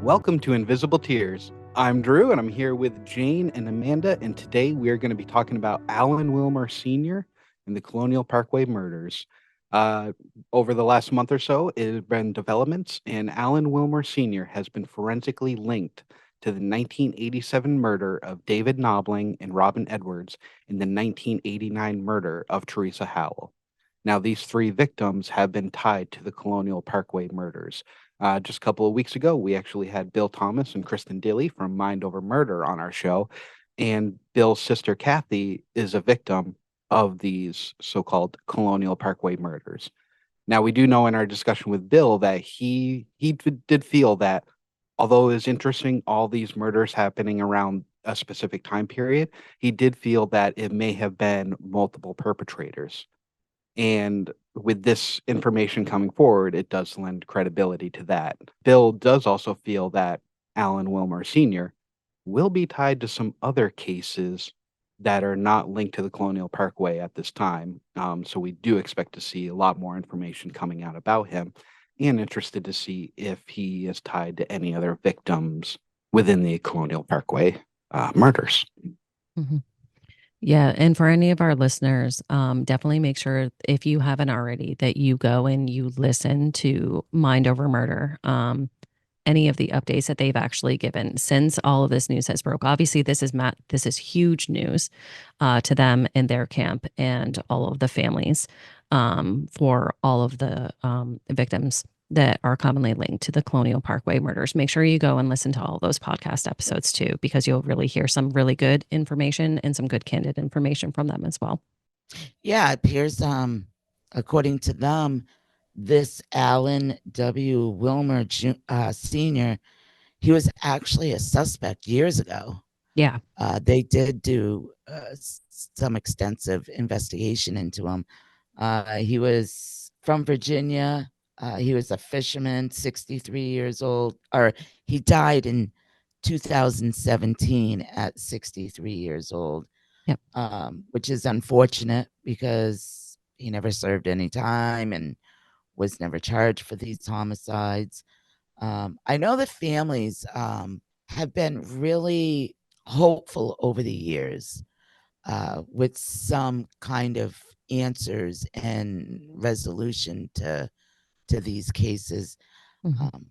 Welcome to Invisible Tears. I'm Drew, and I'm here with Jane and Amanda, and today we are going to be talking about Alan Wilmer Sr. and the Colonial Parkway Murders. Uh, Over the last month or so, it has been developments, and Alan Wilmer Sr. has been forensically linked to the 1987 murder of David Knobling and Robin Edwards and the 1989 murder of Teresa Howell. Now, these three victims have been tied to the Colonial Parkway Murders. Just a couple of weeks ago, we actually had Bill Thomas and Kristen Dilly from Mind Over Murder on our show. And Bill's sister, Kathy, is a victim of these so called Colonial Parkway murders. Now, we do know in our discussion with Bill that he did feel that although it is interesting, all these murders happening around a specific time period, he did feel that it may have been multiple perpetrators. And with this information coming forward, it does lend credibility to that. Bill does also feel that Alan Wilmer Sr. will be tied to some other cases that are not linked to the Colonial Parkway at this time. So we do expect to see a lot more information coming out about him and interested to see if he is tied to any other victims within the Colonial Parkway murders. Mhm. Yeah, and for any of our listeners, definitely make sure if you haven't already that you go and you listen to Mind Over Murder. Any of the updates that they've actually given since all of this news has broke. Obviously, this is huge news to them and their camp and all of the families for all of the victims that are commonly linked to the Colonial Parkway murders. Make sure you go and listen to all those podcast episodes too, because you'll really hear some really good information and some good candid information from them as well. Yeah, it appears, according to them, this Alan W. Wilmer Sr., he was actually a suspect years ago. Yeah. They did do some extensive investigation into him. He was from Virginia. He was a fisherman, 63 years old, or he died in 2017 at 63 years old. Yep. Which is unfortunate because he never served any time and was never charged for these homicides. I know the families have been really hopeful over the years with some kind of answers and resolution to these cases. Mm-hmm.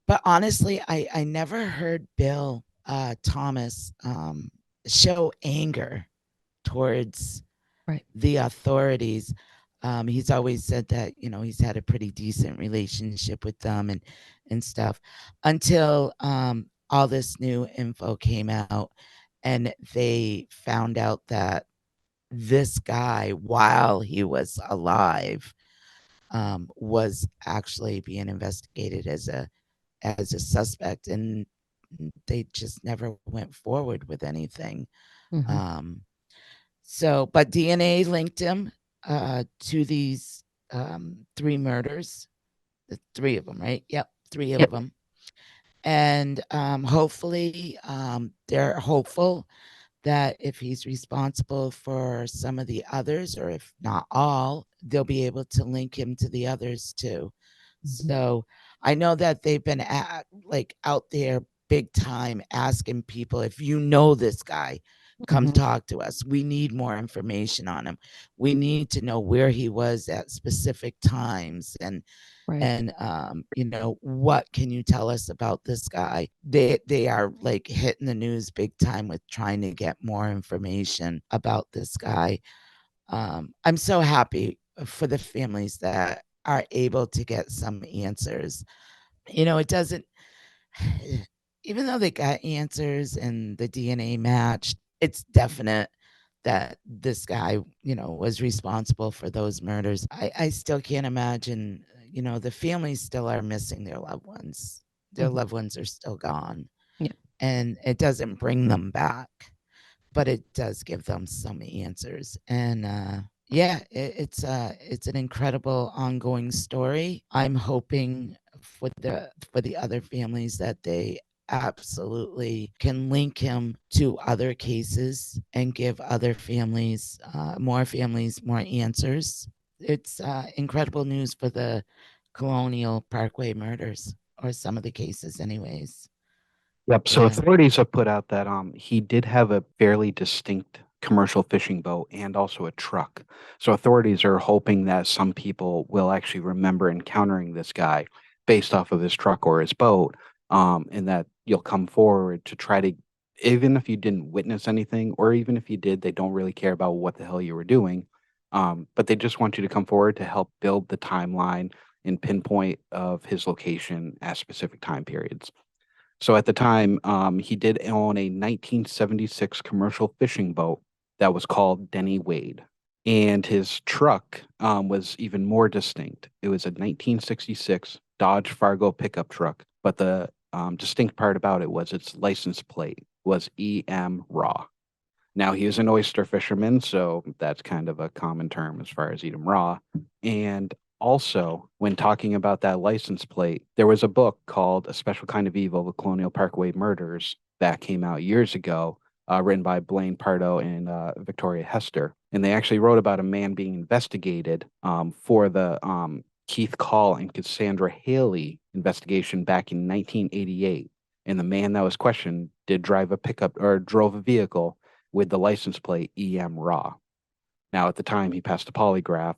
But honestly, I never heard Bill Thomas show anger towards Right. the authorities. He's always said that, he's had a pretty decent relationship with them and stuff until all this new info came out and they found out that this guy, while he was alive, was actually being investigated as a suspect, and they just never went forward with anything. Mm-hmm. But DNA linked him to these three murders, the three of them, right? Yep, three of Yep. them. And hopefully, they're hopeful that if he's responsible for some of the others, or if not all, they'll be able to link him to the others too. Mm-hmm. So I know that they've been out there big time asking people, if you know this guy, come Mm-hmm. talk to us. We need more information on him. We need to know where he was at specific times and Right. what can you tell us about this guy? They are like hitting the news big time with trying to get more information about this guy. I'm so happy for the families that are able to get some answers. It doesn't, even though they got answers and the DNA matched, it's definite that this guy, was responsible for those murders. I still can't imagine, the families still are missing their loved ones. Their Mm-hmm. loved ones are still gone. Yeah. And it doesn't bring them back, but it does give them some answers. And yeah, it's an incredible ongoing story. I'm hoping for the other families that they absolutely can link him to other cases and give other families, more answers. It's incredible news for the Colonial Parkway murders, or some of the cases anyways. Yep. So Yeah. authorities have put out that he did have a fairly distinct commercial fishing boat and also a truck. So authorities are hoping that some people will actually remember encountering this guy based off of his truck or his boat, and that you'll come forward to try to, even if you didn't witness anything, or even if you did, they don't really care about what the hell you were doing. But they just want you to come forward to help build the timeline and pinpoint of his location at specific time periods. So at the time, he did own a 1976 commercial fishing boat that was called Denny Wade. And his truck was even more distinct. It was a 1966 Dodge Fargo pickup truck, but the distinct part about it was its license plate was EM Raw. Now he is an oyster fisherman, so that's kind of a common term as far as eat 'em raw. And also, when talking about that license plate, there was a book called A Special Kind of Evil, The Colonial Parkway Murders, that came out years ago, written by Blaine Pardo and Victoria Hester. And they actually wrote about a man being investigated for the Keith Call and Cassandra Haley investigation back in 1988. And the man that was questioned did drive a pickup or drove a vehicle with the license plate EM Raw. Now, at the time, he passed a polygraph,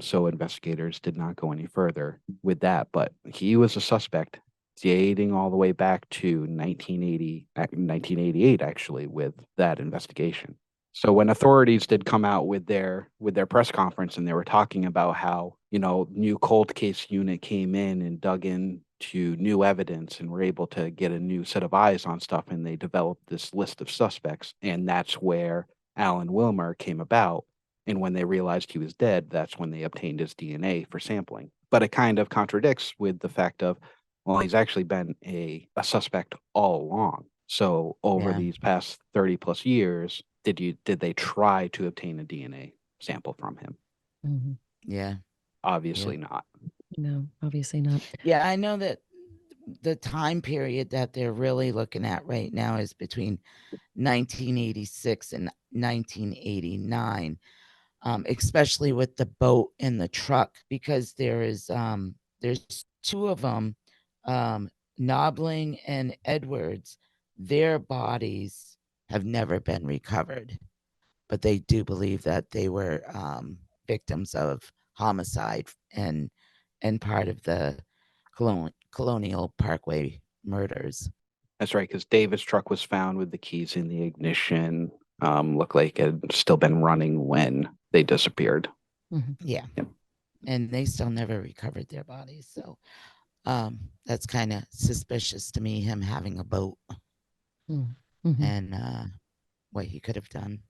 so investigators did not go any further with that. But he was a suspect dating all the way back to 1988, actually, with that investigation. So when authorities did come out with their press conference and they were talking about how, new cold case unit came in and dug in to new evidence and were able to get a new set of eyes on stuff, and they developed this list of suspects, and that's where Alan Wilmer came about. And when they realized he was dead, that's when they obtained his DNA for sampling. But it kind of contradicts with the fact of, well, he's actually been a suspect all along. So over Yeah. these past 30 plus years, did they try to obtain a DNA sample from him? Mhm. Yeah. Obviously not. No, obviously not. Yeah, I know that the time period that they're really looking at right now is between 1986 and 1989, especially with the boat and the truck, because there's two of them, Nobling and Edwards. Their bodies have never been recovered, but they do believe that they were victims of homicide and part of the Colonial Parkway murders. That's right, because David's truck was found with the keys in the ignition. Looked like it had still been running when they disappeared. Yeah. Yep. And they still never recovered their bodies. So that's kind of suspicious to me, him having a boat and what he could have done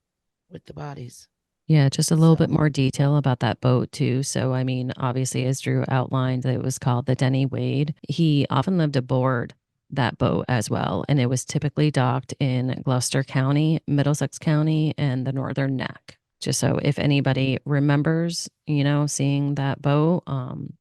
with the bodies. Yeah, just a little So- bit more detail about that boat too. So, I mean, obviously, as Drew outlined, it was called the Denny Wade. He often lived aboard that boat as well, and it was typically docked in Gloucester County, Middlesex County, and the Northern Neck. Just so if anybody remembers, seeing that boat,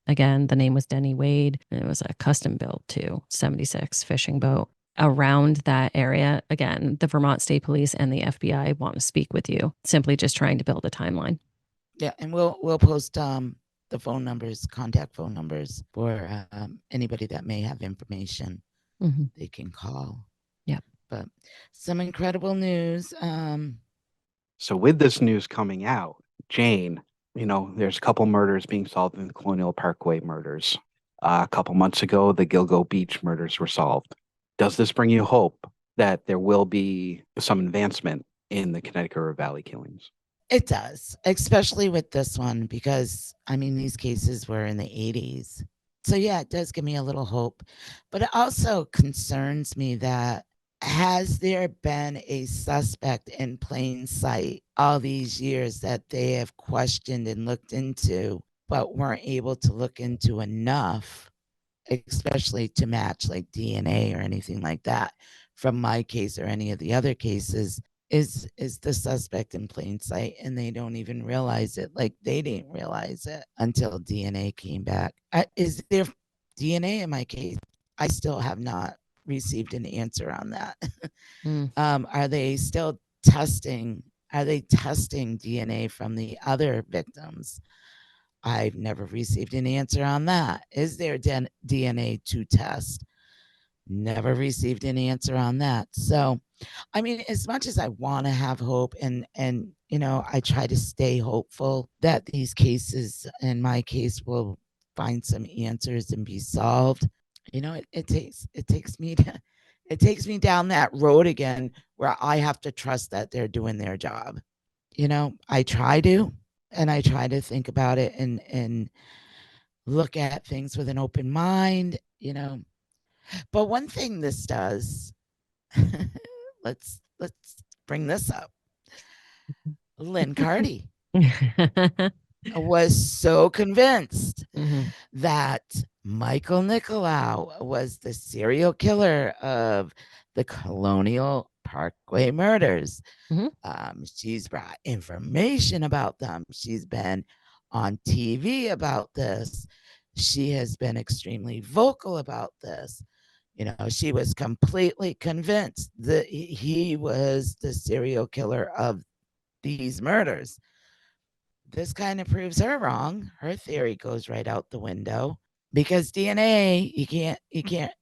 again, the name was Denny Wade, and it was a custom built too, 76 fishing boat. Around that area, again, the Vermont State Police and the FBI want to speak with you, simply just trying to build a timeline. Yeah, and we'll post the phone numbers, contact phone numbers for anybody that may have information they can call. Yeah. But some incredible news. So with this news coming out, Jane, there's a couple murders being solved in the Colonial Parkway murders. A couple months ago, the Gilgo Beach murders were solved. Does this bring you hope that there will be some advancement in the Connecticut River Valley killings? It does, especially with this one, because these cases were in the 80s. So yeah, it does give me a little hope, but it also concerns me that has there been a suspect in plain sight all these years that they have questioned and looked into, but weren't able to look into enough, especially to match like DNA or anything like that from my case or any of the other cases? Is the suspect in plain sight and they don't even realize it? Like they didn't realize it until DNA came back. Is there DNA in my case? I still have not received an answer on that. Are they still testing? Are they testing DNA from the other victims? I've never received an answer on that. Is there DNA to test? Never received an answer on that. So, I mean, as much as I want to have hope and I try to stay hopeful that these cases, in my case, will find some answers and be solved. It takes me to, it takes me down that road again where I have to trust that they're doing their job. I try to, and I try to think about it and look at things with an open mind. But one thing this does, let's bring this up. Lynn Carty was so convinced that Michael Nicolau was the serial killer of the Colonial Parkway Murders. She's brought information about them. She's been on TV about this. She has been extremely vocal about this. She was completely convinced that he was the serial killer of these murders. This kind of proves her wrong. Her theory goes right out the window because DNA, you can't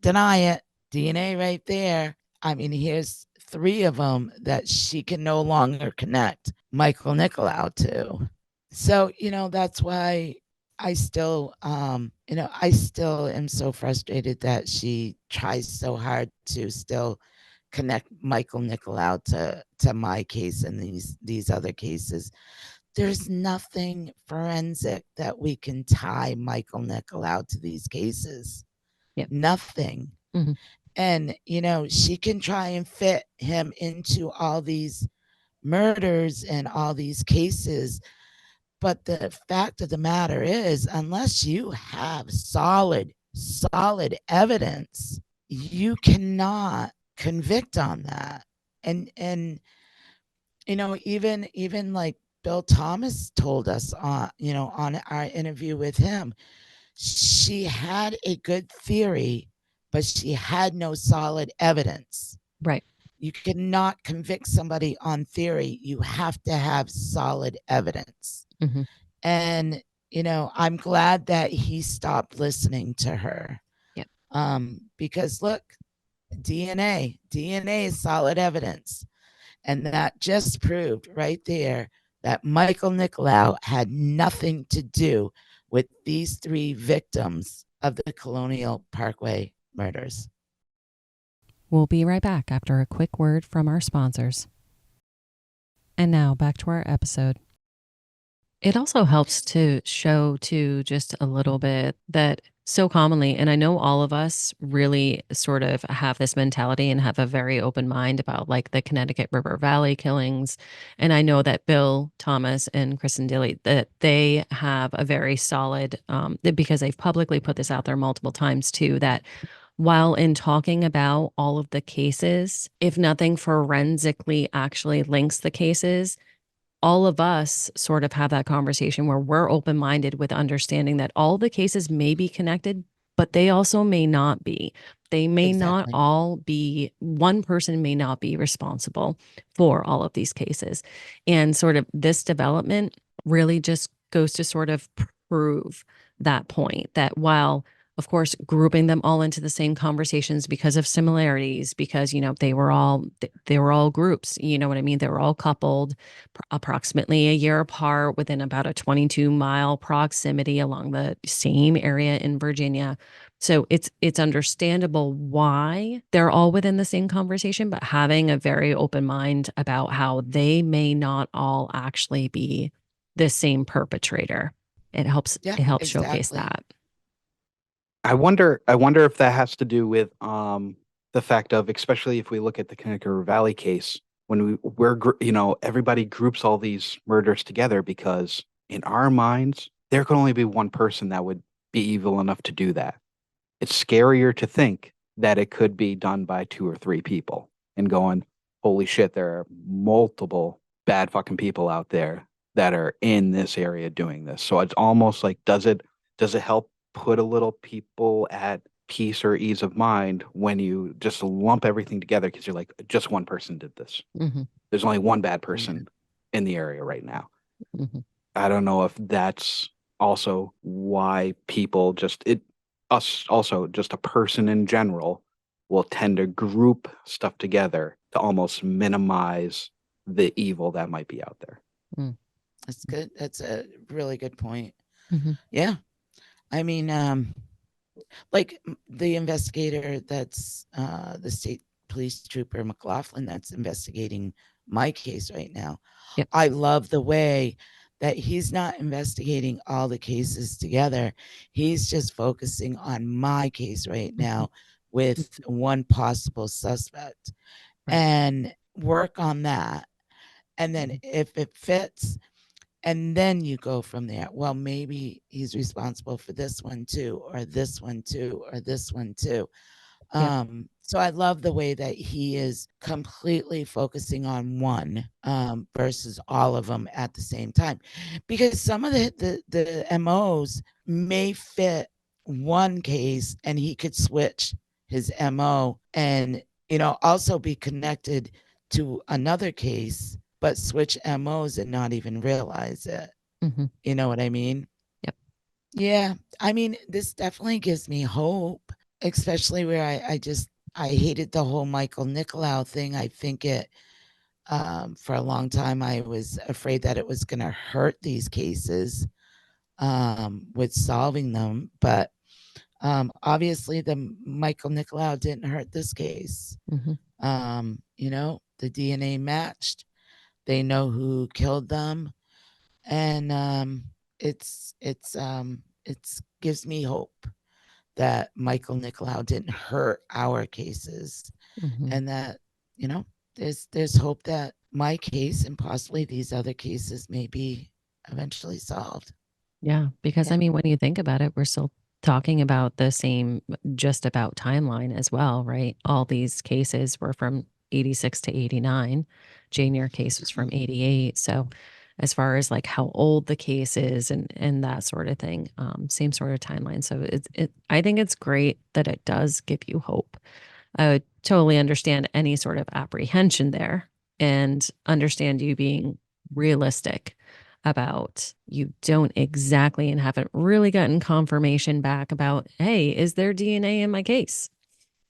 deny it. DNA right there. I mean, here's 3 of them that she can no longer connect Michael Nicolau to. So, that's why I still, I still am so frustrated that she tries so hard to still connect Michael Nicolau to my case and these other cases. There's nothing forensic that we can tie Michael Nicolau to these cases. Yep. Nothing. Mm-hmm. And, she can try and fit him into all these murders and all these cases. But the fact of the matter is, unless you have solid evidence, you cannot convict on that. And even like Bill Thomas told us on our interview with him, she had a good theory, but she had no solid evidence. Right. You cannot convict somebody on theory. You have to have solid evidence. Mm-hmm. And, I'm glad that he stopped listening to her. Yep. Because look, DNA is solid evidence. And that just proved right there that Michael Nicolau had nothing to do with these 3 victims of the Colonial Parkway murders. We'll be right back after a quick word from our sponsors. And now back to our episode. It also helps to show too just a little bit that so commonly, and I know all of us really sort of have this mentality and have a very open mind about like the Connecticut River Valley killings. And I know that Bill Thomas and Kristen Dilley, that they have a very solid, because they've publicly put this out there multiple times too, that while in talking about all of the cases, if nothing forensically actually links the cases, all of us sort of have that conversation where we're open-minded with understanding that all the cases may be connected, but they also may not be. They may not all be, one person may not be responsible for all of these cases. And sort of this development really just goes to sort of prove that point, that while of course, grouping them all into the same conversations because of similarities, because, they were all groups, you know what I mean? They were all coupled approximately a year apart within about a 22-mile proximity along the same area in Virginia. So it's understandable why they're all within the same conversation, but having a very open mind about how they may not all actually be the same perpetrator. It helps showcase that. I wonder if that has to do with the fact of, especially if we look at the Connecticut River Valley case, when everybody groups all these murders together because in our minds there can only be one person that would be evil enough to do that. It's scarier to think that it could be done by 2 or 3 people and going, holy shit, there are multiple bad fucking people out there that are in this area doing this. So it's almost like, does it help put a little people at peace or ease of mind when you just lump everything together because you're like, just one person did this. Mm-hmm. There's only one bad person in the area right now. Mm-hmm. I don't know if that's also why people just a person in general will tend to group stuff together to almost minimize the evil that might be out there. That's good. That's a really good point. Mm-hmm. Yeah. I mean, like the investigator that's the state police trooper McLaughlin that's investigating my case right now. Yep. I love the way that he's not investigating all the cases together. He's just focusing on my case right now with one possible suspect and work on that. And then if it fits, and then you go from there. Well, maybe he's responsible for this one too, or this one too, or this one too. So I love the way that he is completely focusing on one versus all of them at the same time, because some of the MOs may fit one case, and he could switch his MO and also be connected to another case, but switch MOs and not even realize it. Mm-hmm. You know what I mean? Yep. Yeah. I mean, this definitely gives me hope, especially where I hated the whole Michael Nicolau thing. I think it, for a long time, I was afraid that it was going to hurt these cases with solving them. But obviously, the Michael Nicolau didn't hurt this case. Mm-hmm. The DNA matched. They know who killed them, and it's gives me hope that Michael Nicolau didn't hurt our cases, and that there's hope that my case and possibly these other cases may be eventually solved. Yeah, because I mean, when you think about it, we're still talking about the same just about timeline as well, right? All these cases were from 86 to 89. Jane, your case was from 88. So as far as like how old the case is and that sort of thing, same sort of timeline. So I think it's great that it does give you hope. I would totally understand any sort of apprehension there and understand you being realistic about you don't exactly and haven't really gotten confirmation back about, hey, is there DNA in my case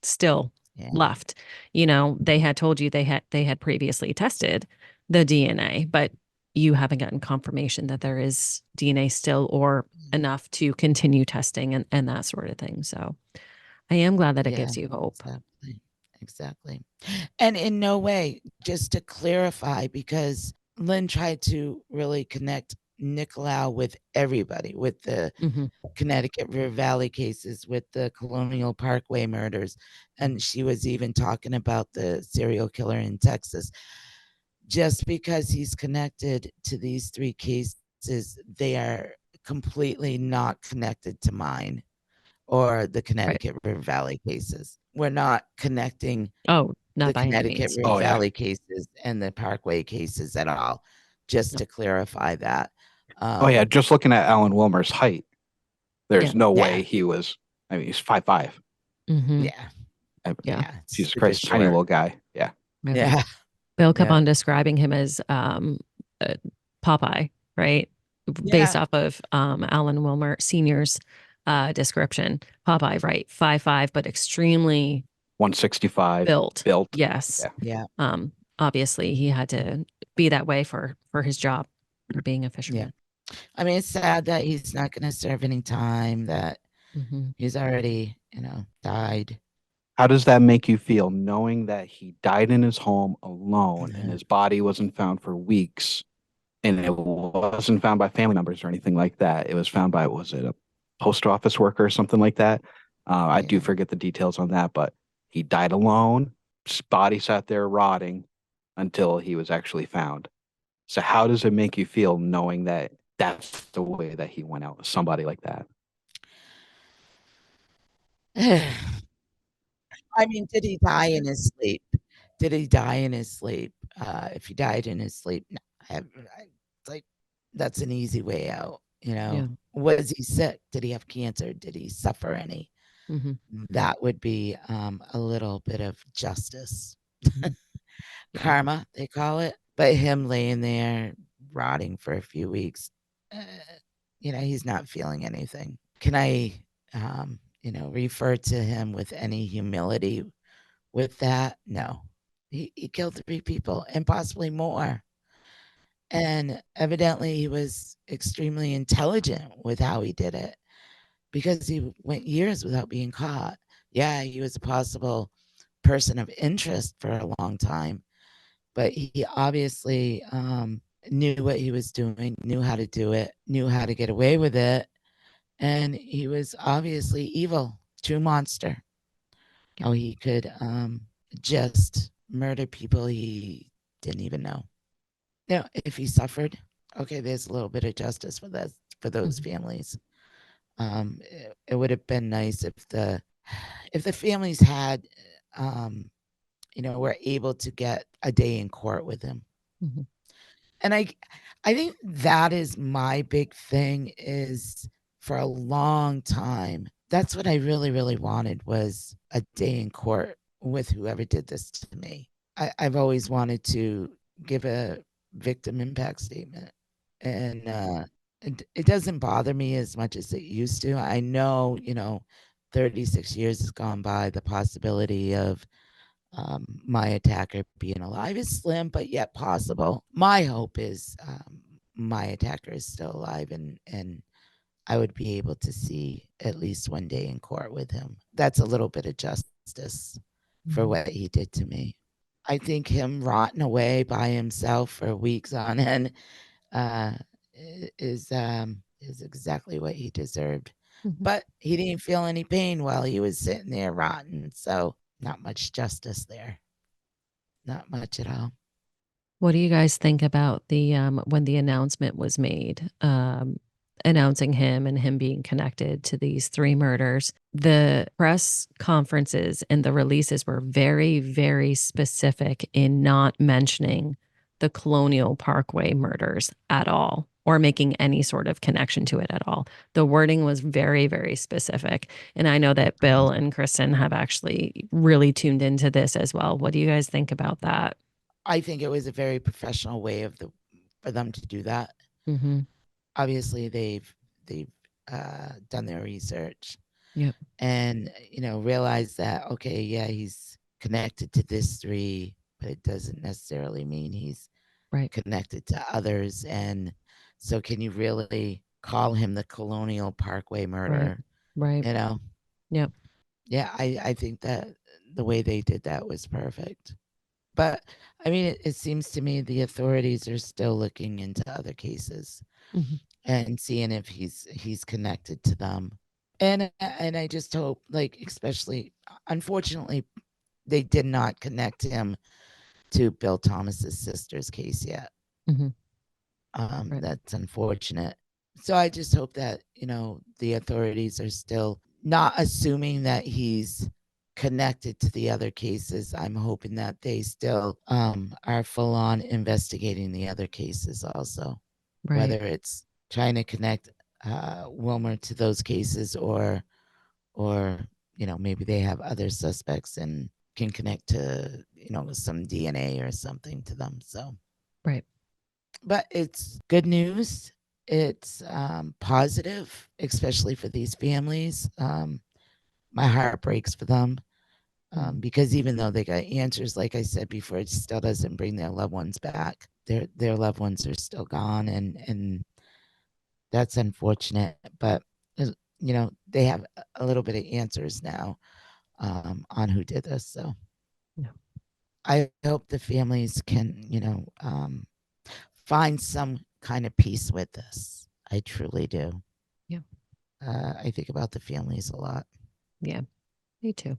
still left? They had told you they had previously tested the DNA, but you haven't gotten confirmation that there is DNA still or enough to continue testing and that sort of thing. So I am glad that it gives you hope. Exactly. And in no way, just to clarify, because Lynn tried to really connect Nicolau with everybody, with the Connecticut River Valley cases, with the Colonial Parkway murders. And she was even talking about the serial killer in Texas. Just because he's connected to these three cases, they are completely not connected to mine or the Connecticut River Valley cases. We're not connecting not the by any Connecticut means. River Valley cases and the Parkway cases at all, just to clarify that. Just looking at Alan Wilmer's height, there's no way he was, he's 5'5". Yeah. Jesus Christ, tiny little guy. Yeah. Yeah. Bill kept on describing him as Popeye, right? Based off of Alan Wilmer Sr.'s description. Popeye, right? 5'5", but extremely 165 built. Built. Yes. Yeah. Obviously, he had to be that way for his job, for being a fisherman. Yeah. I mean, it's sad that he's not going to serve any time, that he's already, died. How does that make you feel, knowing that he died in his home alone and his body wasn't found for weeks, and it wasn't found by family members or anything like that? It was found by, was it a post office worker or something like that? I do forget the details on that, but he died alone. His body sat there rotting until he was actually found. So how does it make you feel knowing that that's the way that he went out, somebody like that? I mean, did he die in his sleep? Did he die in his sleep? If he died in his sleep, no, it's like, that's an easy way out. Was he sick? Did he have cancer? Did he suffer any? That would be a little bit of justice. Karma, they call it. But him laying there rotting for a few weeks, he's not feeling anything. Can I refer to him with any humility with that, no. He killed 3 people and possibly more. And evidently he was extremely intelligent with how he did it, because he went years without being caught. Yeah, he was a possible person of interest for a long time, but he obviously knew what he was doing, knew how to do it, knew how to get away with it. And he was obviously evil, true monster. How he could just murder people he didn't even know. Now, if he suffered, okay, there's a little bit of justice for that, for those families. It would have been nice if the families had, were able to get a day in court with him. Mhm. And I think that is my big thing, is for a long time, that's what I really, really wanted, was a day in court with whoever did this to me. I've always wanted to give a victim impact statement. And it doesn't bother me as much as it used to. I know, 36 years has gone by. The possibility of my attacker being alive is slim, but yet possible. My hope is my attacker is still alive, and I would be able to see at least one day in court with him. That's a little bit of justice for what he did to me. I think him rotting away by himself for weeks on end is exactly what he deserved. But he didn't feel any pain while he was sitting there rotting, so not much justice there. Not much at all. What do you guys think about the when the announcement was made, announcing him and him being connected to these 3 murders? The press conferences and the releases were very, very specific in not mentioning the Colonial Parkway murders at all, or making any sort of connection to it at all. The wording was very, very specific. And I know that Bill and Kristen have actually really tuned into this as well. What do you guys think about that? I think it was a very professional way for them to do that. Mm-hmm. Obviously, they've done their research. Yep. And realized that, okay, yeah, he's connected to this 3, but it doesn't necessarily mean he's connected to others. And so, can you really call him the Colonial Parkway murderer? Right. Yep. Yeah, I think that the way they did that was perfect. But I mean, it seems to me the authorities are still looking into other cases and seeing if he's connected to them. And I just hope, like, especially, unfortunately, they did not connect him to Bill Thomas's sister's case yet. That's unfortunate. So I just hope that, the authorities are still not assuming that he's connected to the other cases. I'm hoping that they still are full on investigating the other cases also. Whether it's trying to connect Wilmer to those cases, or maybe they have other suspects and can connect to, some DNA or something to them. So, but it's good news. It's positive, especially for these families. My heart breaks for them, because even though they got answers, like I said before, it still doesn't bring their loved ones back. Their loved ones are still gone, and that's unfortunate. But they have a little bit of answers now on who did this. So I hope the families can find some kind of peace with this. I truly do. Yeah. I think about the families a lot. Yeah, me too.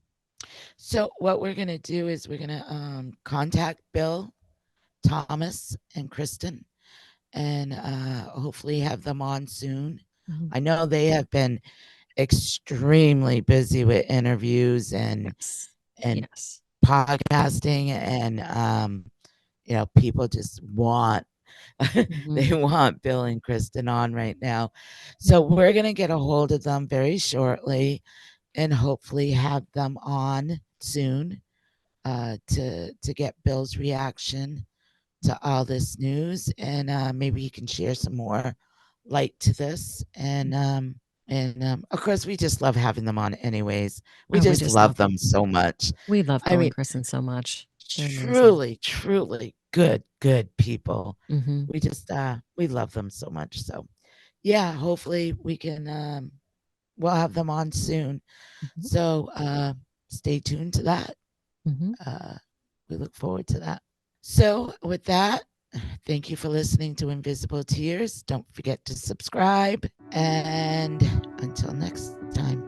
So what we're going to do is we're going to contact Bill, Thomas, and Kristen, and hopefully have them on soon. I know they have been extremely busy with interviews and podcasting, and people just want they want Bill and Kristen on right now. So we're going to get a hold of them very shortly and hopefully have them on soon to get Bill's reaction to all this news, and maybe he can share some more light to this, and And of course, we just love having them on anyways. We Oh, just love them so much. We love I Bill mean, and Kristen so much. They're amazing. truly, truly good people. Mhm. We just we love them so much. So yeah, hopefully we can we'll have them on soon. Mhm. So stay tuned to that. Mhm. We look forward to that. So with that, thank you for listening to Invisible Tears. Don't forget to subscribe. And until next time.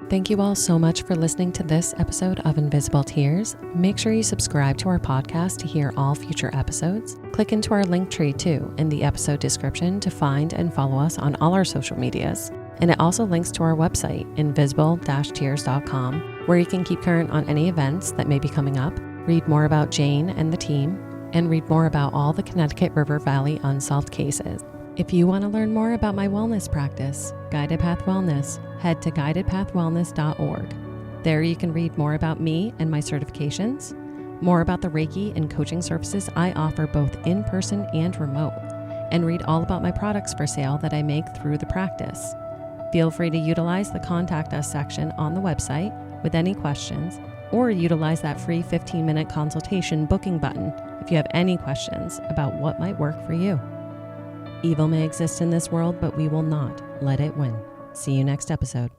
Thank you all so much for listening to this episode of Invisible Tears. Make sure you subscribe to our podcast to hear all future episodes. Click into our link tree too in the episode description to find and follow us on all our social medias. And it also links to our website, invisible-tears.com, where you can keep current on any events that may be coming up, read more about Jane and the team, and read more about all the Connecticut River Valley unsolved cases. If you want to learn more about my wellness practice, Guided Path Wellness, head to guidedpathwellness.org. There you can read more about me and my certifications, more about the Reiki and coaching services I offer both in person and remote, and read all about my products for sale that I make through the practice. Feel free to utilize the Contact Us section on the website with any questions, or utilize that free 15-minute consultation booking button if you have any questions about what might work for you. Evil may exist in this world, but we will not let it win. See you next episode.